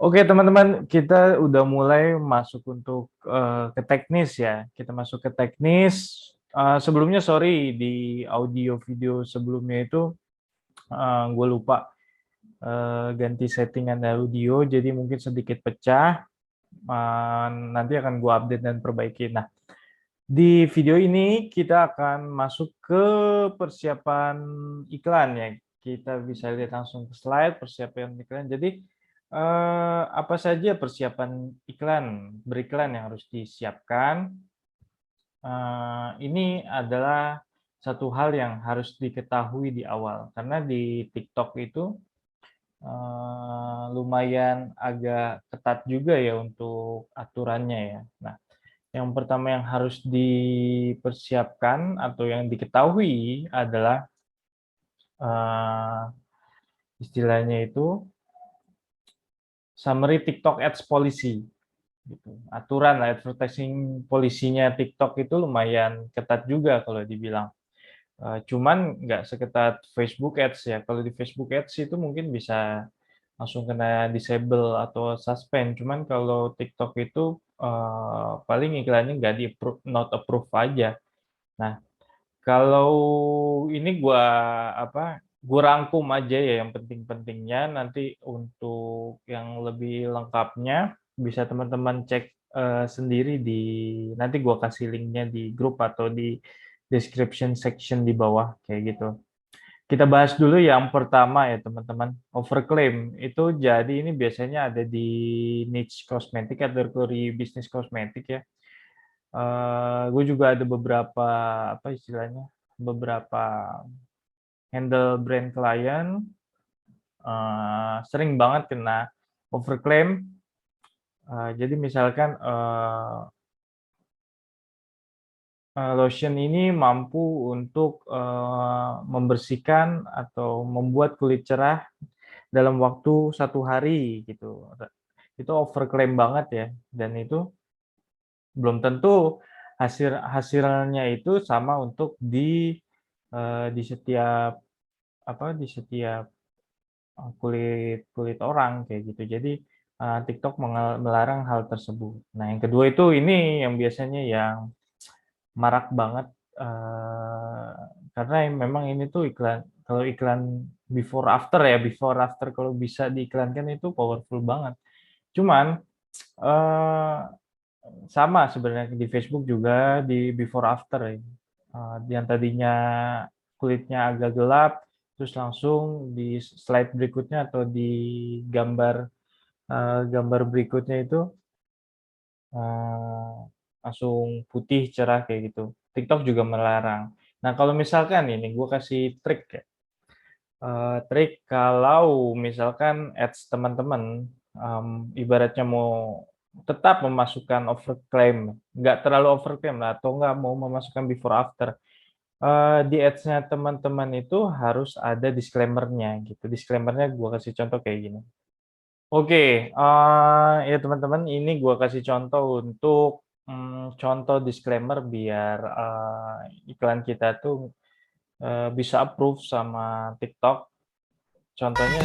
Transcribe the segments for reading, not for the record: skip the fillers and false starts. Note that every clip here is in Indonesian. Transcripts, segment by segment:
Oke teman-teman, kita udah mulai masuk untuk ke teknis ya. Kita masuk ke teknis. Sebelumnya sorry di audio video sebelumnya itu gue lupa ganti settingan audio, jadi mungkin sedikit pecah. Nanti akan gue update dan perbaiki. Nah, di video ini kita akan masuk ke persiapan iklan ya. Kita bisa lihat langsung ke slide persiapan iklan. Jadi apa saja persiapan iklan, beriklan yang harus disiapkan? Ini adalah satu hal yang harus diketahui di awal, karena di TikTok itu lumayan agak ketat juga ya untuk aturannya ya. Nah, yang pertama yang harus dipersiapkan atau yang diketahui adalah uh, istilahnya itu summary TikTok Ads Policy. Gitu. Aturan advertising polisinya TikTok itu lumayan ketat juga kalau dibilang. Cuman nggak seketat Facebook Ads ya. Kalau di Facebook Ads itu mungkin bisa langsung kena disable atau suspend. Cuman kalau TikTok itu paling iklannya nggak di approve, not approve aja. Nah, kalau ini gua rangkum aja ya yang penting-pentingnya, nanti untuk yang lebih lengkapnya bisa teman-teman cek, sendiri nanti gua kasih linknya di grup atau di description section di bawah, kayak gitu. Kita bahas dulu yang pertama ya teman-teman, overclaim. Itu jadi ini biasanya ada di niche kosmetik atau kategori bisnis kosmetik ya. Gue juga ada beberapa apa istilahnya, beberapa handle brand klien sering banget kena overclaim. Jadi misalkan lotion ini mampu untuk membersihkan atau membuat kulit cerah dalam waktu 1 hari gitu. Itu overclaim banget ya, dan itu belum tentu hasilnya itu sama untuk di setiap di setiap kulit kulit orang kayak gitu. Jadi TikTok melarang hal tersebut. Nah, yang kedua itu ini yang biasanya yang marak banget eh, karena memang ini tuh iklan, kalau iklan before after ya, before after kalau bisa diiklankan itu powerful banget. Cuman eh, sama sebenarnya di Facebook juga di before after ya. Yang tadinya kulitnya agak gelap, terus langsung di slide berikutnya atau di gambar berikutnya itu eh, langsung putih cerah kayak gitu. TikTok juga melarang. Nah, kalau misalkan ini gue kasih trik ya. Trik kalau misalkan ads teman-teman ibaratnya mau tetap memasukkan overclaim, nggak terlalu overclaim lah, atau nggak mau memasukkan before after, di ads-nya teman-teman itu harus ada disclaimer-nya gitu. Disclaimer-nya gue kasih contoh kayak gini. Oke, ya teman-teman, ini gua kasih contoh untuk contoh disclaimer biar iklan kita tuh bisa approve sama TikTok. Contohnya,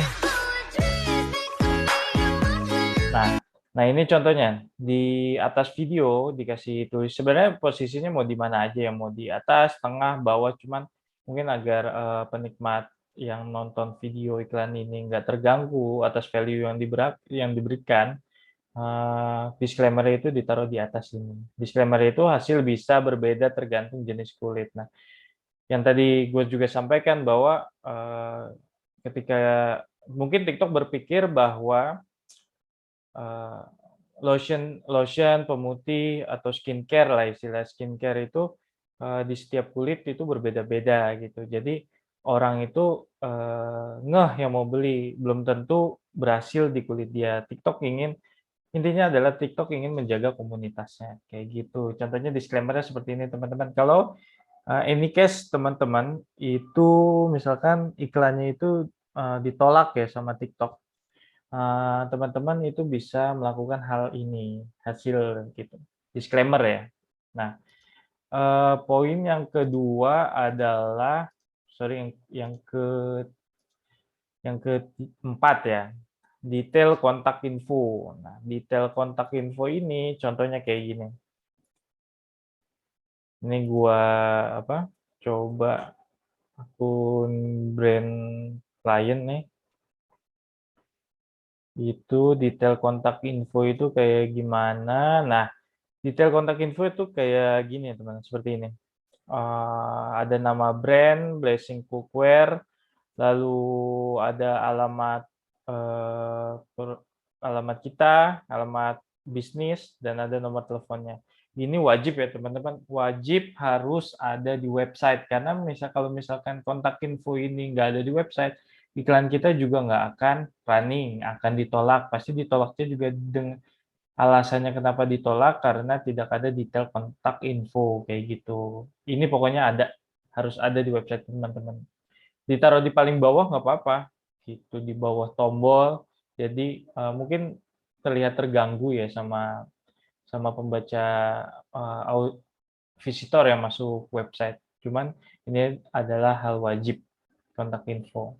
nah, nah ini contohnya di atas video dikasih tulis. Sebenarnya posisinya mau di mana aja ya, mau di atas, tengah, bawah, cuman mungkin agar penikmat yang nonton video iklan ini nggak terganggu atas value yang diberikan. Disclaimer itu ditaruh di atas ini. Disclaimer itu hasil bisa berbeda tergantung jenis kulit. Nah, yang tadi gue juga sampaikan bahwa ketika mungkin TikTok berpikir bahwa eh, lotion lotion pemutih atau skincare lah, istilah skincare itu di setiap kulit itu berbeda-beda gitu. Jadi orang itu ngeh yang mau beli, belum tentu berhasil di kulit dia. Intinya adalah TikTok ingin menjaga komunitasnya, kayak gitu. Contohnya disclaimer-nya seperti ini teman-teman. Kalau any case teman-teman itu misalkan iklannya itu ditolak ya sama TikTok, teman-teman itu bisa melakukan hal ini, hasil gitu, disclaimer ya. Nah, poin yang kedua adalah sorry, yang keempat ya. detail kontak info. Nah, detail kontak info ini contohnya kayak gini. Ini gua apa? Coba akun brand klien nih. Itu detail kontak info itu kayak gimana? Nah, detail kontak info itu kayak gini ya, teman, seperti ini. Ada nama brand, Blessing Cookware, lalu ada alamat, eee, alamat kita, alamat bisnis, dan ada nomor teleponnya. Ini wajib ya teman-teman, wajib harus ada di website, karena kalau misalkan kontak info ini nggak ada di website, iklan kita juga nggak akan running, akan ditolak. Pasti ditolaknya juga dengan alasannya kenapa ditolak, karena tidak ada detail kontak info, kayak gitu. Ini pokoknya ada, harus ada di website teman-teman. Ditaruh di paling bawah nggak apa-apa, gitu, di bawah tombol. Jadi, mungkin terlihat terganggu ya sama sama pembaca, eee, au visitor yang masuk website. Cuman ini adalah hal wajib, kontak info.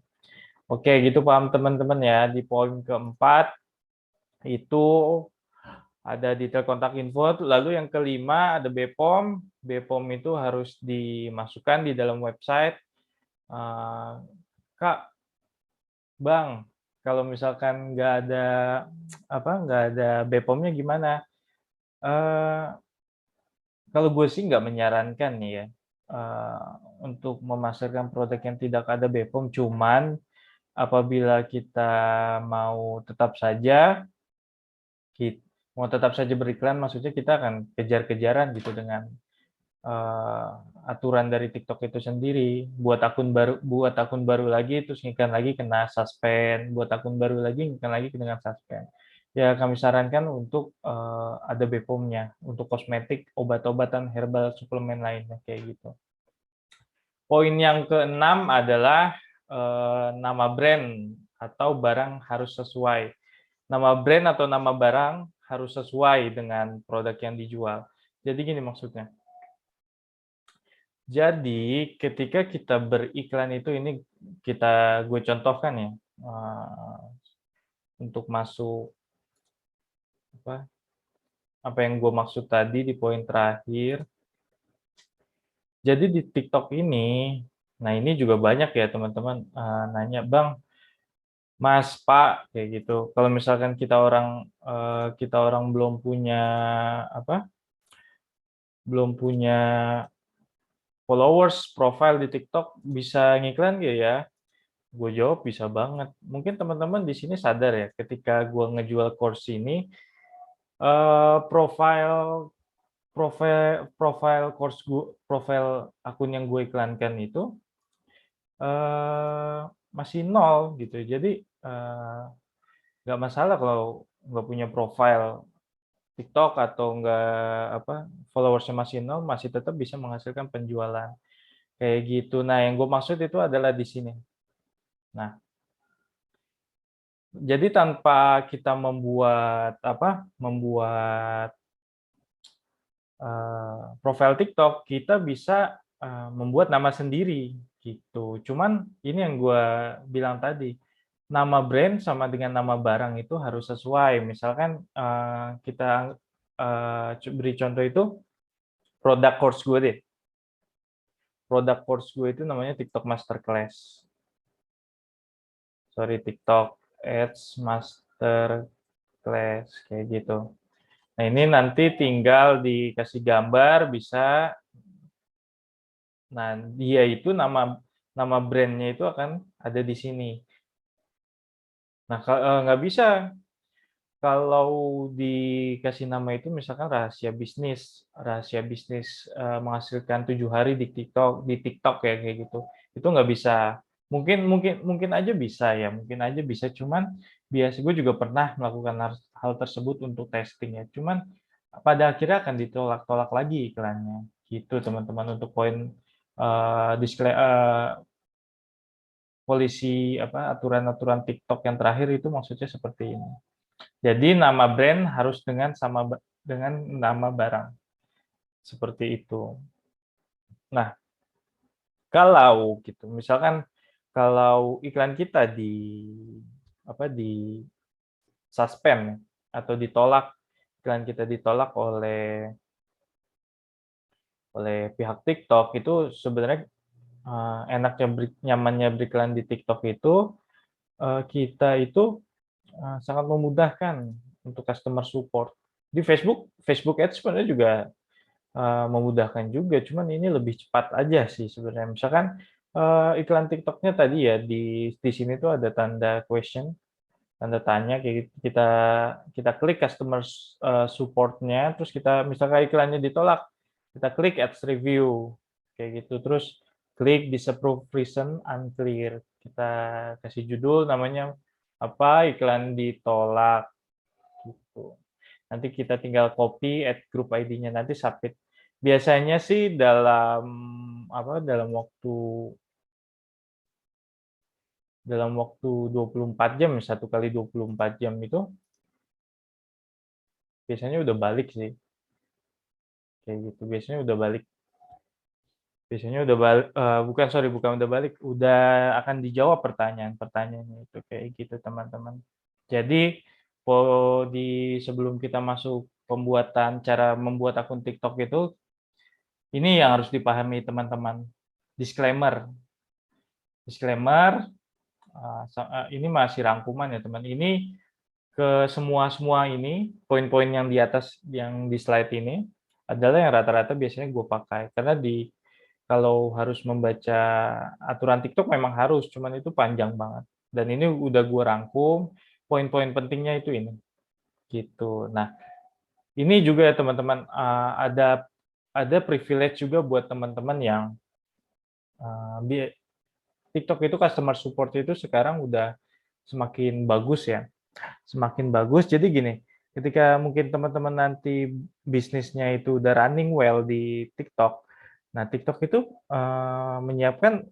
Oke, gitu paham teman-teman ya. Di poin keempat, itu ada detail kontak info, lalu yang kelima ada BPOM. BPOM itu harus dimasukkan di dalam website. Eee, "Kak, Bang, kalau misalkan nggak ada BPOM-nya gimana?" Eee, kalau gue sih nggak menyarankan nih ya, eee, untuk memasarkan produk yang tidak ada BPOM, cuman apabila kita mau tetap saja kit mau tetap saja beriklan, maksudnya kita akan kejar-kejaran gitu dengan eee, aturan dari TikTok itu sendiri. Buat akun baru lagi, terus ngiklan lagi kena suspend, buat akun baru lagi, ngiklan lagi dengan suspend. Ya kami sarankan untuk, ada BPOM-nya, untuk kosmetik, obat-obatan, herbal, suplemen lainnya, kayak gitu. Poin yang keenam adalah, nama brand atau barang harus sesuai. Nama brand atau nama barang harus sesuai dengan produk yang dijual. Jadi gini maksudnya, jadi ketika kita beriklan itu ini gue contohkan ya, eee, untuk masuk apa apa yang gue maksud tadi di poin terakhir. Jadi di TikTok ini, nah ini juga banyak ya teman-teman, nanya, "Bang, Mas, Pak," kayak gitu. Kalau misalkan kita orang belum punya followers, profile di TikTok, bisa ngiklan nggak ya? Gue jawab bisa banget. Mungkin teman-teman di sini sadar ya, ketika gue ngejual course ini, profile profile course profile akun yang gue iklankan itu, eee, masih nol gitu. Jadi, nggak masalah kalau nggak punya profile TikTok atau followers-nya masih nol, masih tetap bisa menghasilkan penjualan, kayak gitu. Nah, yang gue maksud itu adalah di sini. Nah, jadi tanpa kita membuat profil TikTok, kita bisa, membuat nama sendiri, gitu. Cuman ini yang gue bilang tadi, nama brand sama dengan nama barang itu harus sesuai. Misalkan, kita, beri contoh itu produk course gue deh. Produk course gue itu namanya TikTok Masterclass. Sorry, TikTok Ads Masterclass, kayak gitu. Nah, ini nanti tinggal dikasih gambar bisa. Nah, dia itu nama nama brand-nya itu akan ada di sini. Nah, nggak bisa kalau dikasih nama itu misalkan rahasia bisnis, menghasilkan 7 hari di TikTok ya, kayak gitu. Itu nggak bisa. Mungkin mungkin mungkin aja bisa ya, mungkin aja bisa, cuman gue juga pernah melakukan hal tersebut untuk testing ya, cuman pada akhirnya akan ditolak-tolak lagi iklannya, gitu teman-teman untuk poin, eee, diskle eee aturan-aturan TikTok yang terakhir itu maksudnya seperti ini. Jadi nama brand harus dengan nama barang, seperti itu. Nah, kalau gitu, misalkan kalau iklan kita di suspend atau ditolak, iklan kita ditolak oleh pihak TikTok, itu sebenarnya, enaknya nyamannya beriklan di TikTok itu, kita itu, sangat memudahkan untuk customer support. Di Facebook, Facebook Ads sebenarnya juga, memudahkan juga, cuman ini lebih cepat aja sih sebenarnya. Misalkan, iklan TikTok-nya tadi ya, di sini tuh ada tanda question, tanda tanya kayak gitu, kita klik customer support-nya, terus kita misalkan iklannya ditolak, kita klik ads review, kayak gitu. Terus klik disapprove reason unclear, kita kasih judul namanya apa, iklan ditolak, gitu. Nanti kita tinggal copy, add group ID-nya, nanti submit. Biasanya sih dalam apa, dalam waktu 24 jam, 1 kali 24 jam itu biasanya udah balik sih, kayak gitu. Bukan, sorry, bukan udah balik, udah akan dijawab pertanyaan-pertanyaannya itu, kayak gitu, teman-teman. Jadi, sebelum kita masuk cara membuat akun TikTok itu, ini yang harus dipahami teman-teman. Disclaimer disclaimer, ini masih rangkuman ya, teman. Ini ke semua ini, poin-poin yang di atas, yang di slide ini, adalah yang rata-rata biasanya gue pakai. Karena kalau harus membaca aturan TikTok memang harus, cuman itu panjang banget. Dan ini udah gue rangkum, poin-poin pentingnya itu ini, gitu. Nah, ini juga ya teman-teman, ada privilege juga buat teman-teman yang, eee, bi TikTok itu customer support itu sekarang udah semakin bagus ya. Semakin bagus. Jadi gini, ketika mungkin teman-teman nanti bisnisnya itu udah running well di TikTok, nah TikTok itu, menyiapkan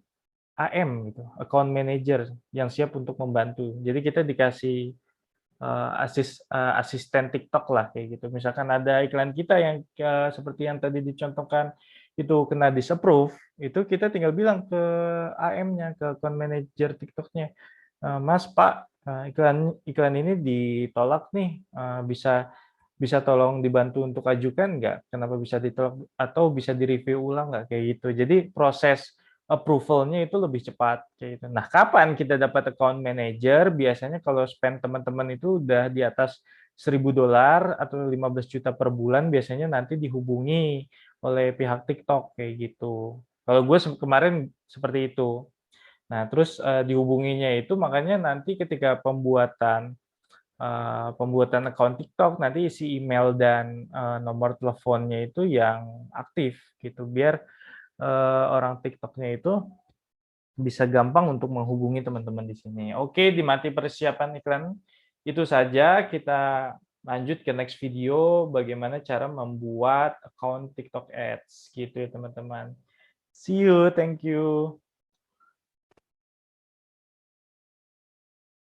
AM gitu, account manager yang siap untuk membantu. Jadi kita dikasih, asisten TikTok lah kayak gitu. Misalkan ada iklan kita yang, seperti yang tadi dicontohkan itu kena disapprove, itu kita tinggal bilang ke AM-nya, ke account manager TikTok-nya, "Mas, Pak, iklan iklan ini ditolak nih, bisa bisa tolong dibantu untuk ajukan nggak? Kenapa bisa ditolak? Atau bisa direview ulang nggak?" Kayak gitu. Jadi proses approval-nya itu lebih cepat, kayak gitu. Nah, kapan kita dapat account manager? Biasanya kalau spend teman-teman itu udah di atas $1.000 atau 15 juta per bulan, biasanya nanti dihubungi oleh pihak TikTok, kayak gitu. Kalau gue kemarin seperti itu. Nah, terus, dihubunginya itu makanya nanti ketika pembuatan akun TikTok, nanti isi email dan, nomor teleponnya itu yang aktif gitu, biar, orang TikTok-nya itu bisa gampang untuk menghubungi teman-teman di sini. Oke, di mati persiapan iklan, itu saja. Kita lanjut ke next video, bagaimana cara membuat akun TikTok Ads, gitu ya teman-teman. See you, thank you.